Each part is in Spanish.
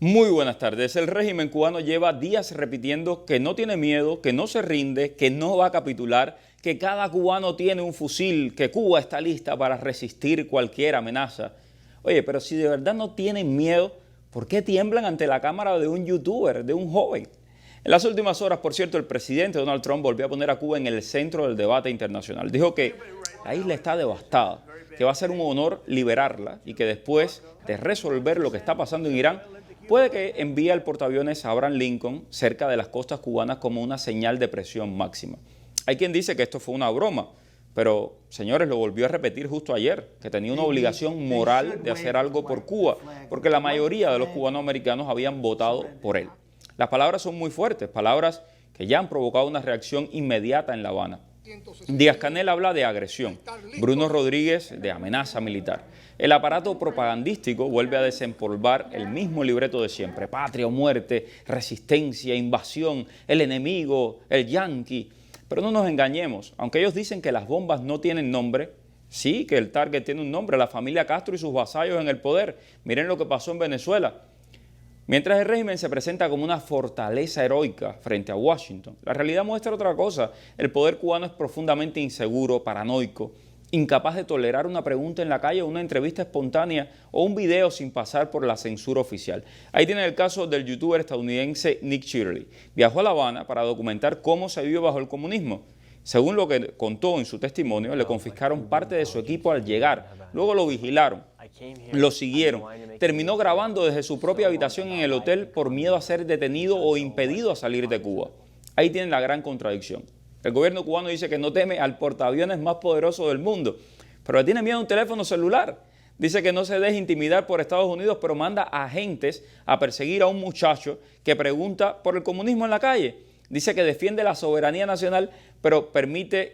Muy buenas tardes. El régimen cubano lleva días repitiendo que no tiene miedo, que no se rinde, que no va a capitular, que cada cubano tiene un fusil, que Cuba está lista para resistir cualquier amenaza. Oye, pero si de verdad no tienen miedo, ¿por qué tiemblan ante la cámara de un youtuber, de un joven? En las últimas horas, por cierto, el presidente Donald Trump volvió a poner a Cuba en el centro del debate internacional. Dijo que la isla está devastada, que va a ser un honor liberarla y que después de resolver lo que está pasando en Irán, puede que envíe al portaaviones Abraham Lincoln cerca de las costas cubanas como una señal de presión máxima. Hay quien dice que esto fue una broma, pero, señores, lo volvió a repetir justo ayer, que tenía una obligación moral de hacer algo por Cuba, porque la mayoría de los cubanoamericanos habían votado por él. Las palabras son muy fuertes, palabras que ya han provocado una reacción inmediata en La Habana. Díaz-Canel habla de agresión, Bruno Rodríguez de amenaza militar. El aparato propagandístico vuelve a desempolvar el mismo libreto de siempre: patria o muerte, resistencia, invasión, el enemigo, el yanqui. Pero no nos engañemos, aunque ellos dicen que las bombas no tienen nombre, sí que el target tiene un nombre: la familia Castro y sus vasallos en el poder. Miren lo que pasó en Venezuela. Mientras el régimen se presenta como una fortaleza heroica frente a Washington, la realidad muestra otra cosa. El poder cubano es profundamente inseguro, paranoico, incapaz de tolerar una pregunta en la calle, una entrevista espontánea o un video sin pasar por la censura oficial. Ahí tiene el caso del youtuber estadounidense Nick Shirley. Viajó a La Habana para documentar cómo se vivió bajo el comunismo. Según lo que contó en su testimonio, le confiscaron parte de su equipo al llegar, luego lo vigilaron, lo siguieron, terminó grabando desde su propia habitación en el hotel por miedo a ser detenido o impedido a salir de Cuba. Ahí tienen la gran contradicción. El gobierno cubano dice que no teme al portaaviones más poderoso del mundo, pero le tiene miedo a un teléfono celular. Dice que no se deje intimidar por Estados Unidos, pero manda a agentes a perseguir a un muchacho que pregunta por el comunismo en la calle. Dice que defiende la soberanía nacional, pero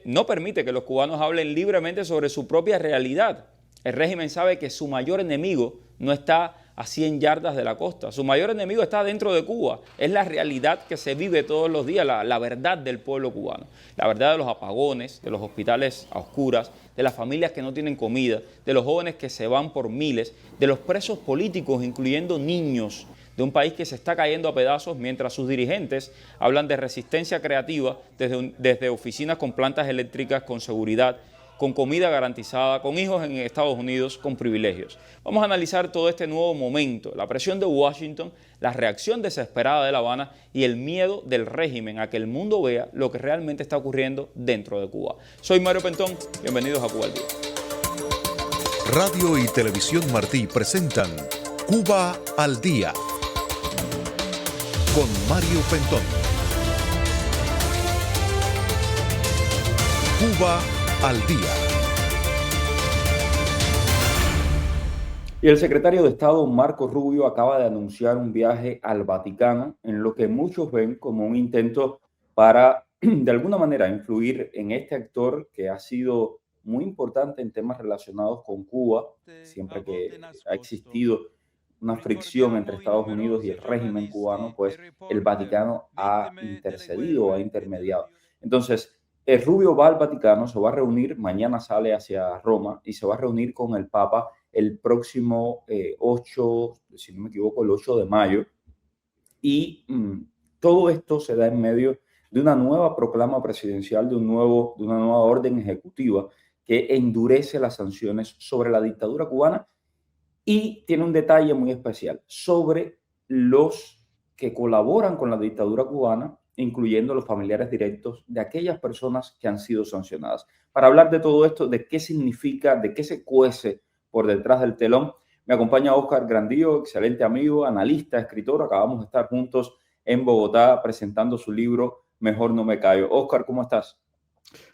no permite que los cubanos hablen libremente sobre su propia realidad. El régimen sabe que su mayor enemigo no está a 100 yardas de la costa. Su mayor enemigo está dentro de Cuba. Es la realidad que se vive todos los días, la verdad del pueblo cubano. La verdad de los apagones, de los hospitales a oscuras, de las familias que no tienen comida, de los jóvenes que se van por miles, de los presos políticos, incluyendo niños, de un país que se está cayendo a pedazos mientras sus dirigentes hablan de resistencia creativa desde oficinas con plantas eléctricas, con seguridad, con comida garantizada, con hijos en Estados Unidos, con privilegios. Vamos a analizar todo este nuevo momento, la presión de Washington, la reacción desesperada de La Habana y el miedo del régimen a que el mundo vea lo que realmente está ocurriendo dentro de Cuba. Soy Mario Pentón, bienvenidos a Cuba al Día. Radio y Televisión Martí presentan Cuba al Día con Mario Pentón. Cuba al Día. Y el secretario de Estado Marco Rubio acaba de anunciar un viaje al Vaticano en lo que muchos ven como un intento para, de alguna manera, influir en este actor que ha sido muy importante en temas relacionados con Cuba, siempre que ha existido una fricción entre Estados Unidos y el régimen cubano, pues el Vaticano ha intercedido, ha intermediado. Entonces, el Rubio va al Vaticano, se va a reunir, mañana sale hacia Roma y se va a reunir con el Papa el próximo 8, si no me equivoco, el 8 de mayo. Y todo esto se da en medio de una nueva proclama presidencial, de una nueva orden ejecutiva que endurece las sanciones sobre la dictadura cubana y tiene un detalle muy especial sobre los que colaboran con la dictadura cubana, incluyendo los familiares directos de aquellas personas que han sido sancionadas. Para hablar de todo esto, de qué significa, de qué se cuece por detrás del telón, me acompaña Óscar Grandío, excelente amigo, analista, escritor. Acabamos de estar juntos en Bogotá presentando su libro Mejor no me callo. Óscar, ¿cómo estás?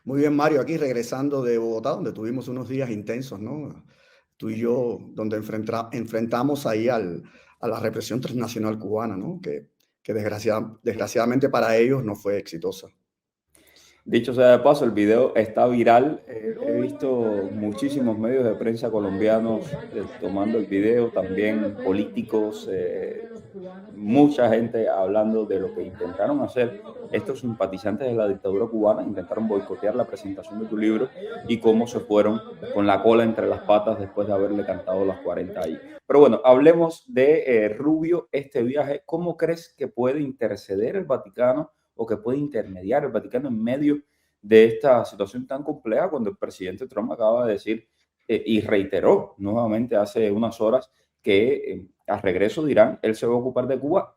Muy bien, Mario, aquí regresando de Bogotá, donde tuvimos unos días intensos, ¿no? Tú y yo, donde enfrentamos ahí a la represión transnacional cubana, ¿no? Que desgraciadamente para ellos no fue exitosa. Dicho sea de paso, el video está viral. He visto muchísimos medios de prensa colombianos tomando el video, también políticos, mucha gente hablando de lo que intentaron hacer estos simpatizantes de la dictadura cubana, intentaron boicotear la presentación de tu libro y cómo se fueron con la cola entre las patas después de haberle cantado las 40 ahí. Pero bueno, hablemos de Rubio, este viaje. ¿Cómo crees que puede interceder el Vaticano o que puede intermediar el Vaticano en medio de esta situación tan compleja cuando el presidente Trump acaba de decir y reiteró nuevamente hace unas horas que al regreso de Irán él se va a ocupar de Cuba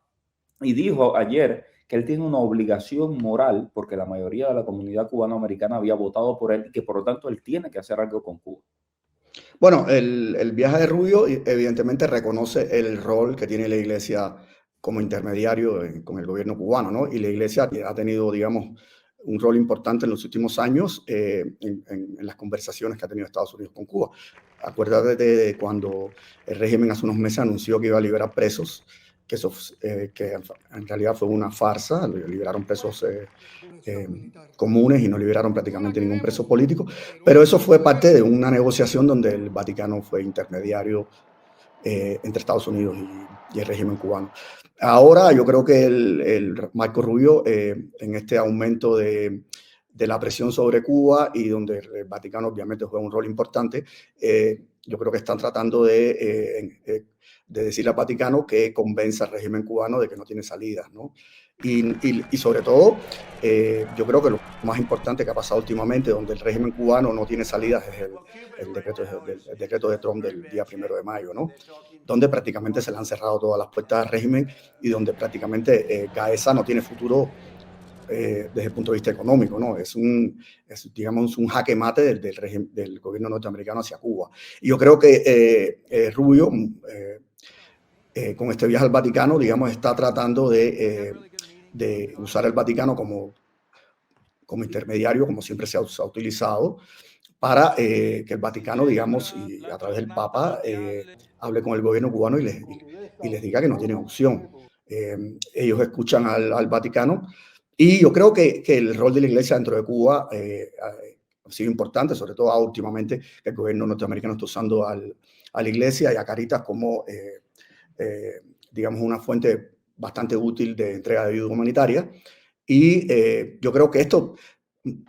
y dijo ayer que él tiene una obligación moral porque la mayoría de la comunidad cubano-americana había votado por él y que por lo tanto él tiene que hacer algo con Cuba? Bueno, el viaje de Rubio evidentemente reconoce el rol que tiene la Iglesia como intermediario con el gobierno cubano, ¿no? Y la Iglesia ha tenido, digamos, un rol importante en los últimos años en las conversaciones que ha tenido Estados Unidos con Cuba. Acuérdate de cuando el régimen hace unos meses anunció que iba a liberar presos, que eso que en realidad fue una farsa. Liberaron presos comunes y no liberaron prácticamente ningún preso político, pero eso fue parte de una negociación donde el Vaticano fue intermediario entre Estados Unidos y el régimen cubano. Ahora yo creo que el Marco Rubio, en este aumento de la presión sobre Cuba y donde el Vaticano obviamente juega un rol importante, yo creo que están tratando de decirle al Vaticano que convenza al régimen cubano de que no tiene salidas, ¿no? Y sobre todo, yo creo que lo más importante que ha pasado últimamente, donde el régimen cubano no tiene salidas, es el decreto de Trump del día 1 de mayo, ¿no? Donde prácticamente se le han cerrado todas las puertas al régimen y donde prácticamente Gaeza no tiene futuro desde el punto de vista económico, ¿no? Digamos, un jaque mate del gobierno norteamericano hacia Cuba. Y yo creo que Rubio, con este viaje al Vaticano, digamos, está tratando de usar el Vaticano como intermediario, como siempre se ha utilizado, para que el Vaticano, digamos, y a través del Papa, hable con el gobierno cubano y les diga que no tienen opción. Ellos escuchan al Vaticano y yo creo que el rol de la Iglesia dentro de Cuba ha sido importante, sobre todo últimamente que el gobierno norteamericano está usando a la Iglesia y a Caritas como, digamos, una fuente bastante útil de entrega de ayuda humanitaria. Y yo creo que esto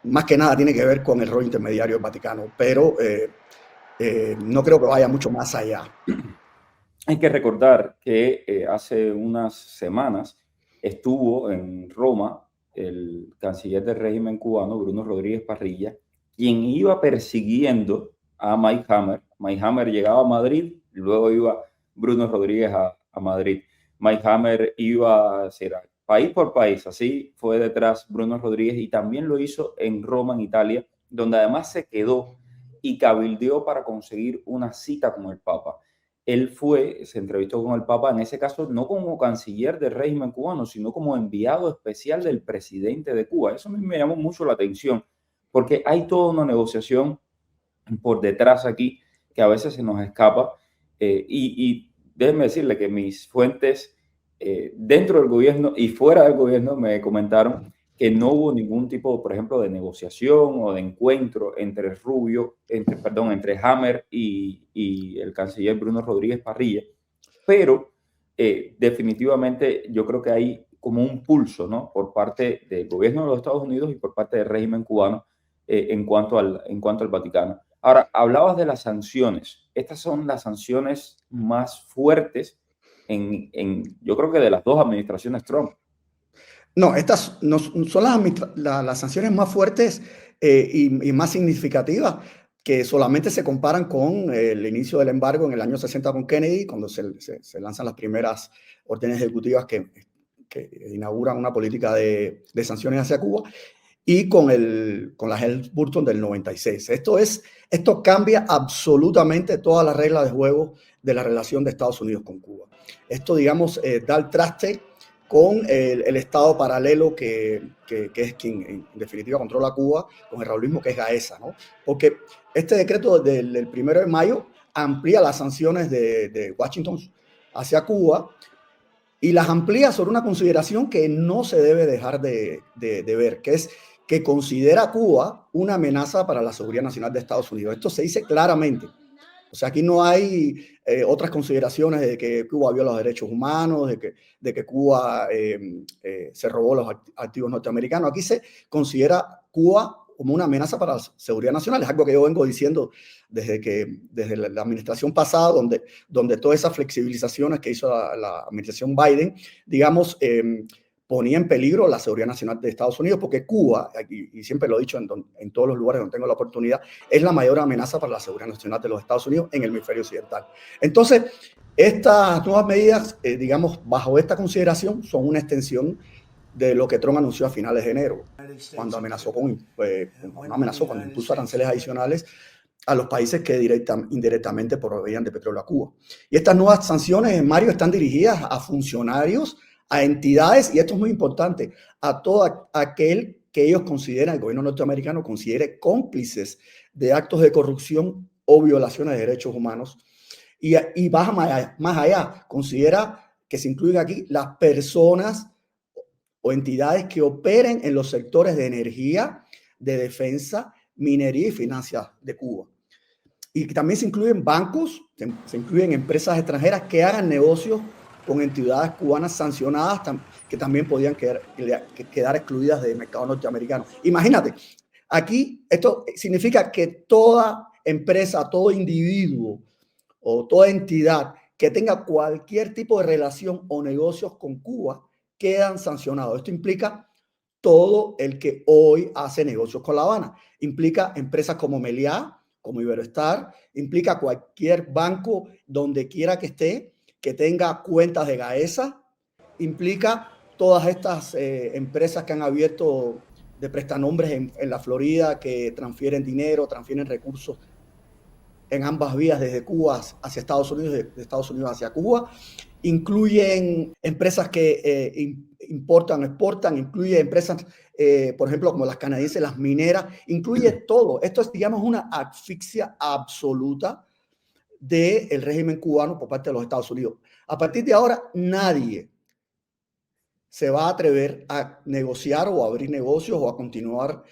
más que nada tiene que ver con el rol intermediario del Vaticano, pero no creo que vaya mucho más allá. Hay que recordar que hace unas semanas estuvo en Roma el canciller del régimen cubano, Bruno Rodríguez Parrilla, quien iba persiguiendo a Mike Hammer. Mike Hammer llegaba a Madrid, luego iba Bruno Rodríguez a Madrid. Mike Hammer iba a país por país, así fue detrás Bruno Rodríguez y también lo hizo en Roma, en Italia, donde además se quedó y cabildeó para conseguir una cita con el Papa. Él se entrevistó con el Papa, en ese caso no como canciller del régimen cubano, sino como enviado especial del presidente de Cuba. Eso a mí me llamó mucho la atención, porque hay toda una negociación por detrás aquí que a veces se nos escapa. Y déjenme decirle que mis fuentes dentro del gobierno y fuera del gobierno me comentaron que no hubo ningún tipo, por ejemplo, de negociación o de encuentro entre entre Hammer y el canciller Bruno Rodríguez Parrilla, pero definitivamente yo creo que hay como un pulso, ¿no? Por parte del gobierno de los Estados Unidos y por parte del régimen cubano en cuanto al Vaticano. Ahora, hablabas de las sanciones. Estas son las sanciones más fuertes yo creo que de las dos administraciones Trump. No, estas no son las sanciones más fuertes y más significativas, que solamente se comparan con el inicio del embargo en el año 60 con Kennedy, cuando se lanzan las primeras órdenes ejecutivas que inauguran una política de sanciones hacia Cuba, y con la Helms-Burton del 96. Esto cambia absolutamente todas las reglas de juego de la relación de Estados Unidos con Cuba. Esto, digamos, da el traste con el Estado paralelo que es quien en definitiva controla Cuba, con el raúlismo, que es Gaeza, ¿no? Porque este decreto del 1 de mayo amplía las sanciones de Washington hacia Cuba y las amplía sobre una consideración que no se debe dejar de ver, que es que considera a Cuba una amenaza para la seguridad nacional de Estados Unidos. Esto se dice claramente. O sea, aquí no hay otras consideraciones de que Cuba viola los derechos humanos, de que Cuba se robó los activos norteamericanos. Aquí se considera Cuba como una amenaza para la seguridad nacional. Es algo que yo vengo diciendo desde la administración pasada, donde todas esas flexibilizaciones que hizo la administración Biden, digamos, ponía en peligro la seguridad nacional de Estados Unidos, porque Cuba, y siempre lo he dicho en todos los lugares donde tengo la oportunidad, es la mayor amenaza para la seguridad nacional de los Estados Unidos en el hemisferio occidental. Entonces, estas nuevas medidas, digamos, bajo esta consideración, son una extensión de lo que Trump anunció a finales de enero, cuando cuando impuso aranceles adicionales a los países que indirectamente proveían de petróleo a Cuba. Y estas nuevas sanciones, Mario, están dirigidas a funcionarios, a entidades, y esto es muy importante, a todo aquel que ellos consideran, el gobierno norteamericano considere cómplices de actos de corrupción o violaciones de derechos humanos. Y baja más allá, considera que se incluyen aquí las personas o entidades que operen en los sectores de energía, de defensa, minería y finanzas de Cuba. Y también se incluyen bancos, se incluyen empresas extranjeras que hagan negocios con entidades cubanas sancionadas que también podían quedar excluidas del mercado norteamericano. Imagínate, aquí esto significa que toda empresa, todo individuo o toda entidad que tenga cualquier tipo de relación o negocios con Cuba quedan sancionados. Esto implica todo el que hoy hace negocios con La Habana. Implica empresas como Meliá, como Iberostar, implica cualquier banco donde quiera que esté, que tenga cuentas de Gaesa, implica todas estas empresas que han abierto de prestanombres en la Florida, que transfieren dinero, transfieren recursos en ambas vías, desde Cuba hacia Estados Unidos, de Estados Unidos hacia Cuba. Incluyen empresas que importan, exportan, incluye empresas, por ejemplo, como las canadienses, las mineras, incluye todo. Esto es, digamos, una asfixia absoluta del régimen cubano por parte de los Estados Unidos. A partir de ahora, nadie se va a atrever a negociar o a abrir negocios o a continuar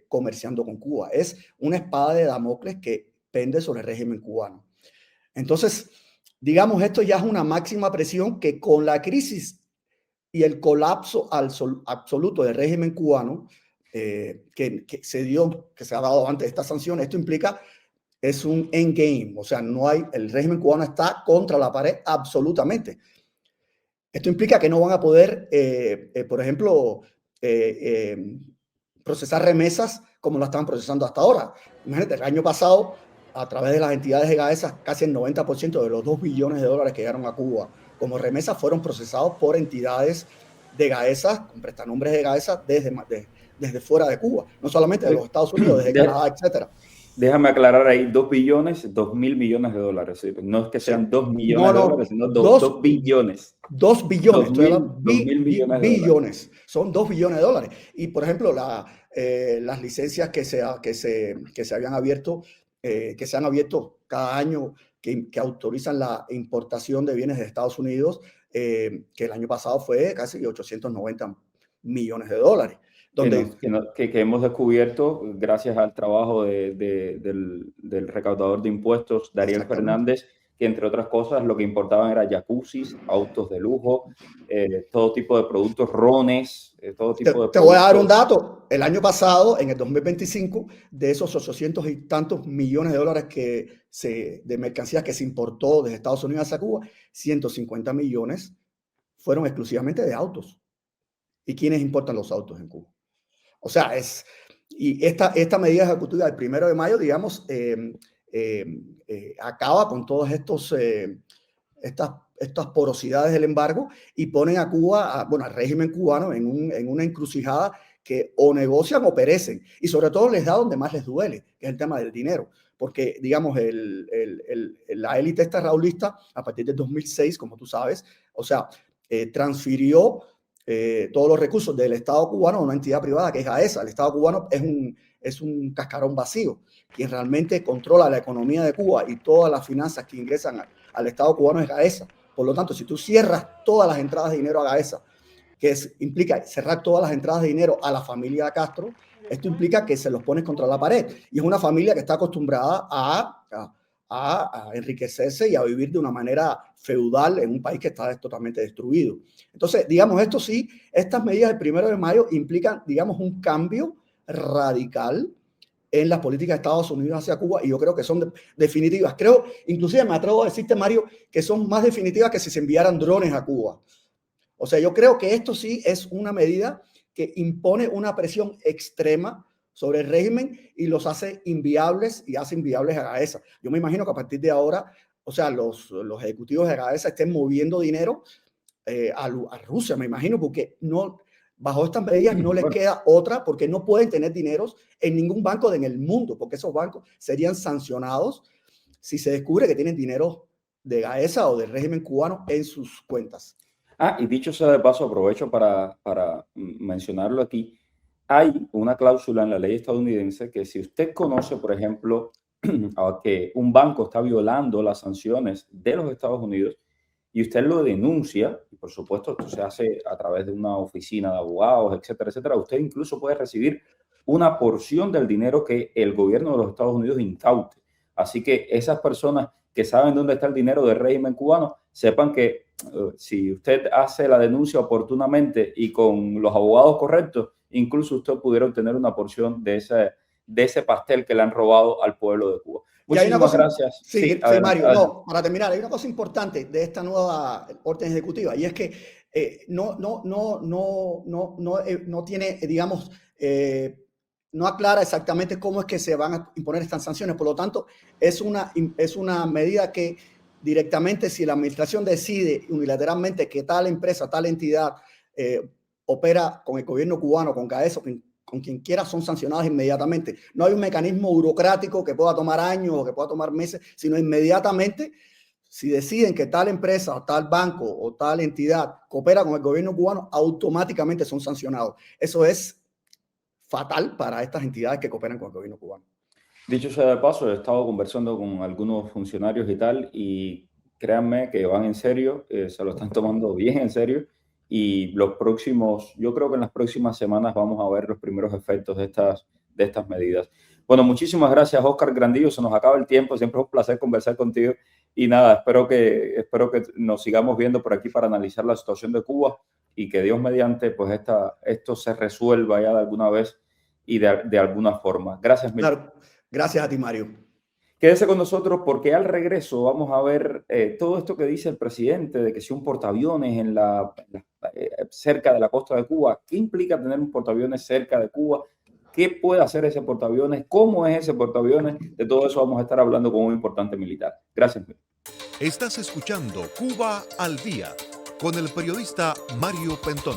comerciando con Cuba. Es una espada de Damocles que pende sobre el régimen cubano. Entonces, digamos, esto ya es una máxima presión que con la crisis y el colapso absoluto del régimen cubano que se ha dado antes de estas sanciones, esto implica, es un endgame, o sea, el régimen cubano está contra la pared absolutamente. Esto implica que no van a poder, por ejemplo, procesar remesas como lo estaban procesando hasta ahora. Imagínate, el año pasado, a través de las entidades de Gaesa, casi el 90% de los $2 billones que llegaron a Cuba como remesas fueron procesados por entidades de Gaesa, con prestanombres de Gaesa, desde fuera de Cuba, no solamente de los Estados Unidos, desde Canadá, etcétera. Déjame aclarar ahí, 2 billones, 2.000 millones de dólares. ¿Sí? No es que sean 2 millones de dólares, sino 2 billones. 2 billones. 2.000 millones de billones. Son 2 billones de dólares. Y, por ejemplo, las licencias que se habían abierto, que se han abierto cada año, que autorizan la importación de bienes de Estados Unidos, que el año pasado fue casi 890 millones de dólares. Que hemos descubierto gracias al trabajo del recaudador de impuestos, Dariel Fernández, que entre otras cosas lo que importaban era jacuzzis, autos de lujo, todo tipo de productos, rones, todo tipo de productos. Te voy a dar un dato. El año pasado, en el 2025, de esos 800 y tantos millones de dólares de mercancías que se importó desde Estados Unidos hacia Cuba, 150 millones fueron exclusivamente de autos. ¿Y quiénes importan los autos en Cuba? O sea, y esta medida ejecutiva del 1 de mayo, digamos, acaba con todas estas porosidades del embargo y ponen a Cuba, al régimen cubano en una encrucijada que o negocian o perecen. Y sobre todo les da donde más les duele, que es el tema del dinero. Porque, digamos, la élite esta raulista, a partir del 2006, como tú sabes, o sea, transfirió todos los recursos del Estado cubano a una entidad privada que es Gaesa. El Estado cubano es un cascarón vacío. Quien realmente controla la economía de Cuba y todas las finanzas que ingresan al Estado cubano es Gaesa. Por lo tanto, si tú cierras todas las entradas de dinero a Gaesa implica cerrar todas las entradas de dinero a la familia Castro. Esto implica que se los pones contra la pared. Y es una familia que está acostumbrada a enriquecerse y a vivir de una manera feudal en un país que está totalmente destruido. Entonces, digamos, esto sí, estas medidas del 1 de mayo implican, digamos, un cambio radical en las políticas de Estados Unidos hacia Cuba, y yo creo que son definitivas. Creo, inclusive me atrevo a decirte, Mario, que son más definitivas que si se enviaran drones a Cuba. O sea, yo creo que esto sí es una medida que impone una presión extrema sobre el régimen y los hace inviables y hace inviables a Gaesa. Yo me imagino que a partir de ahora, o sea, los ejecutivos de Gaesa estén moviendo dinero a Rusia, me imagino, porque no, bajo estas medidas no les queda otra, porque no pueden tener dineros en ningún banco en el mundo, porque esos bancos serían sancionados si se descubre que tienen dinero de Gaesa o del régimen cubano en sus cuentas. Y dicho sea de paso, aprovecho para mencionarlo aquí. Hay una cláusula en la ley estadounidense que si usted conoce, por ejemplo, que un banco está violando las sanciones de los Estados Unidos y usted lo denuncia, y por supuesto esto se hace a través de una oficina de abogados, etcétera, etcétera, usted incluso puede recibir una porción del dinero que el gobierno de los Estados Unidos incaute. Así que esas personas que saben dónde está el dinero del régimen cubano, sepan que si usted hace la denuncia oportunamente y con los abogados correctos, incluso usted pudiera obtener una porción de ese pastel que le han robado al pueblo de Cuba. Muchísimas gracias. Sí, Mario, no, para terminar, hay una cosa importante de esta nueva orden ejecutiva, y es que no tiene, digamos, no aclara exactamente cómo es que se van a imponer estas sanciones. Por lo tanto, es una medida que directamente, si la administración decide unilateralmente que tal empresa, tal entidad opera con el gobierno cubano, con Gaesa, con quien quiera, son sancionadas inmediatamente. No hay un mecanismo burocrático que pueda tomar años o que pueda tomar meses, sino inmediatamente, si deciden que tal empresa o tal banco o tal entidad coopera con el gobierno cubano, automáticamente son sancionados. Eso es fatal para estas entidades que cooperan con el gobierno cubano. Dicho sea de paso, he estado conversando con algunos funcionarios y tal, y créanme que van en serio, se lo están tomando bien en serio, y yo creo que en las próximas semanas vamos a ver los primeros efectos de estas medidas. Bueno, muchísimas gracias, Oscar Grandillo, se nos acaba el tiempo, siempre es un placer conversar contigo, y nada, espero que nos sigamos viendo por aquí para analizar la situación de Cuba, y que Dios mediante, pues esto se resuelva ya de alguna vez y de alguna forma. Gracias, mil. Claro, gracias a ti, Mario. Quédese con nosotros porque al regreso vamos a ver todo esto que dice el presidente de que si un portaaviones cerca de la costa de Cuba, ¿qué implica tener un portaaviones cerca de Cuba? ¿Qué puede hacer ese portaaviones? ¿Cómo es ese portaaviones? De todo eso vamos a estar hablando con un importante militar. Gracias. Estás escuchando Cuba al Día con el periodista Mario Pentón.